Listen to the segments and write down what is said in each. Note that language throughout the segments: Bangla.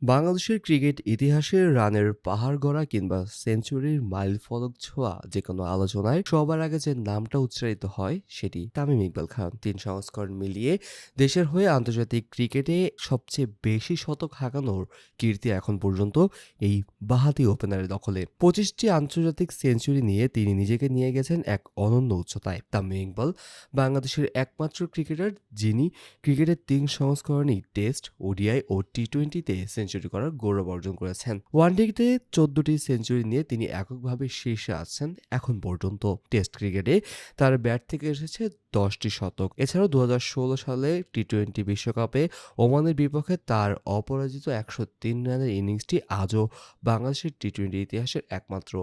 বাংলাদেশের ক্রিকেট ইতিহাসের রানের পাহাড় গড়া কিংবা সেঞ্চুরির মাইলফলক ছোঁয়া যেকোনো আলোচনায় সবার আগে যে নামটা উচ্চারিত হয় সেটি তামিম ইকবাল খান। ৩ সংস্করণ মিলিয়ে দেশের হয়ে আন্তর্জাতিক ক্রিকেটে সবচেয়ে বেশি শতক হাঁকানোর কীর্তি এখন পর্যন্ত এই বাঁহাতি ওপেনারের দখলে। ২৫টি আন্তর্জাতিক সেঞ্চুরি নিয়ে তিনি নিজেকে নিয়ে গেছেন এক অনন্য উচ্চতায়। তামিম ইকবাল বাংলাদেশের একমাত্র ক্রিকেটার যিনি ক্রিকেটের ৩ সংস্করণেই টেস্ট, ওডিআই ও টি-টোয়েন্টিতে সেঞ্চুরি করার গৌরব অর্জন করেছেন। ওয়ানডেতে ১৪টি সেঞ্চুরি নিয়ে তিনি এককভাবে শীর্ষে আছেন এখন পর্যন্ত। টেস্ট ক্রিকেটে তার ব্যাট থেকে এসেছে ১০টি শতক। এছাড়াও ২০১৬ সালে টি-টোয়েন্টি বিশ্বকাপে ওমানের বিপক্ষে তার অপরাজিত ১০৩ রানের ইনিংসটি আজও বাংলাদেশের টি-টোয়েন্টি ইতিহাসের একমাত্র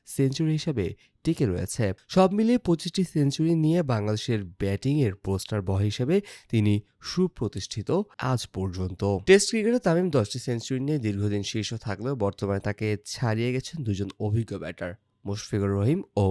সেঞ্চুরি হিসেবে টিকে রয়েছে। সব মিলিয়ে ২৫টি সেঞ্চুরি নিয়ে বাংলাদেশের ব্যাটিংয়ের পোস্টার বয় হিসেবে তিনি সুপ্রতিষ্ঠিত আজ পর্যন্ত। টেস্ট ক্রিকেটে তামিম ১০টি সেঞ্চুরি নিয়ে দীর্ঘদিন শীর্ষ থাকলেও বর্তমানে তাকে ছাড়িয়ে গেছেন দুজন অভিজ্ঞ ব্যাটার, মুশফিকুর রহিম ও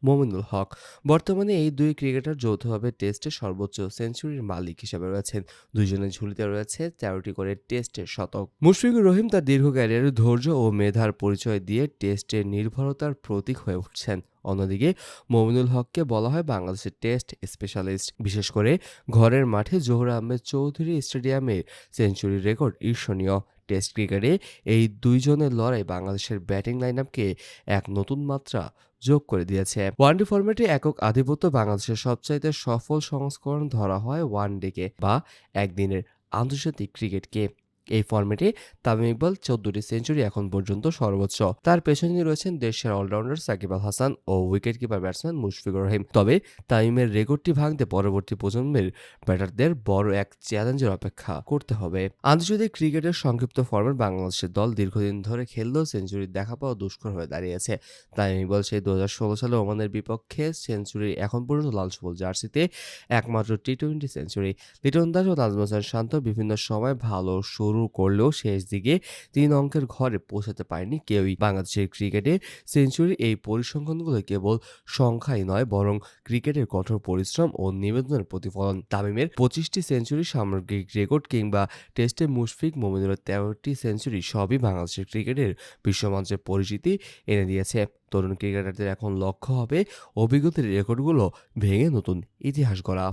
মোমিনুল হক। বর্তমানে এই দুই ক্রিকেটার যৌথভাবে টেস্টে সর্বোচ্চ সেঞ্চুরির মালিক হিসেবে রয়েছেন। দুইজনের ঝুলিতে রয়েছে ১৩টি করে টেস্টের শতক। মুশফিকুর রহিম তার দীর্ঘ ক্যারিয়ারে ধৈর্য ও মেধার পরিচয় দিয়ে টেস্টের নির্ভরতার প্রতীক হয়ে উঠছেন। অন্যদিকে মমিনুল হককে বলা হয় বাংলাদেশের টেস্ট স্পেশালিস্ট। বিশেষ করে ঘরের মাঠে জহুর আহমেদ চৌধুরী স্টেডিয়ামে সেঞ্চুরির রেকর্ড ঈর্ষণীয়। টেস্ট ক্রিকেটে এই দুইজনের লড়াই বাংলাদেশের ব্যাটিং লাইনআপকে এক নতুন মাত্রা যোগ করে দিয়েছে। ওয়ানডে ফরম্যাটে একক আধিপত্য বাংলাদেশের সবচাইতে সফল সংস্করণ ধরা হয় ওয়ানডেকে বা একদিনের আন্তর্জাতিক ক্রিকেটকে। এই ফরম্যাটে তামিম ইকবাল ১৪টি সেঞ্চুরি এখন পর্যন্ত সর্বোচ্চ। তার পেছনে রয়েছেন দেশের অলরাউন্ডার সাকিব আল হাসান ও উইকেটকিপার ব্যাটসম্যান মুশফিকুর রহিম। তবে তামিমের রেকর্ডটি ভাঙতে পরবর্তী প্রজন্মের ব্যাটারদের বড় এক চ্যালেঞ্জের অপেক্ষা করতে হবে। আন্তর্জাতিক ক্রিকেটের সংক্ষিপ্ত ফরম্যাট বাংলাদেশের দল দীর্ঘদিন ধরে খেললেও সেঞ্চুরি দেখা পাওয়া দুষ্কর হয়ে দাঁড়িয়েছে। তামিম ইকবাল সেই ২০১৬ সালে ওমানের বিপক্ষে সেঞ্চুরি এখন পর্যন্ত লাল সবুজ জার্সিতে একমাত্র টি-টোয়েন্টি সেঞ্চুরি। লিটন দাস ও নাজমুল হাসান শান্ত বিভিন্ন সময় ভালো শুরু করলেও শেষ দিকে ৩ অঙ্কের ঘরে পৌঁছাতে পারেনি কেউই। বাংলাদেশের ক্রিকেটে সেঞ্চুরির এই পরিসংখ্যানগুলো কেবল সংখ্যাই নয়, বরং ক্রিকেটের কঠোর পরিশ্রম ও নিবেদনের প্রতিফলন। তামিমের ২৫টি সেঞ্চুরি, সামগ্রিক রেকর্ড কিংবা টেস্টে মুশফিক মোমিনুলের ১৩টি সেঞ্চুরি সবই বাংলাদেশের ক্রিকেটের বিশ্বমঞ্চে পরিচিতি এনে দিয়েছে। তরুণ ক্রিকেটারদের এখন লক্ষ্য হবে অভিজ্ঞতার রেকর্ডগুলো ভেঙে নতুন ইতিহাস গড়া।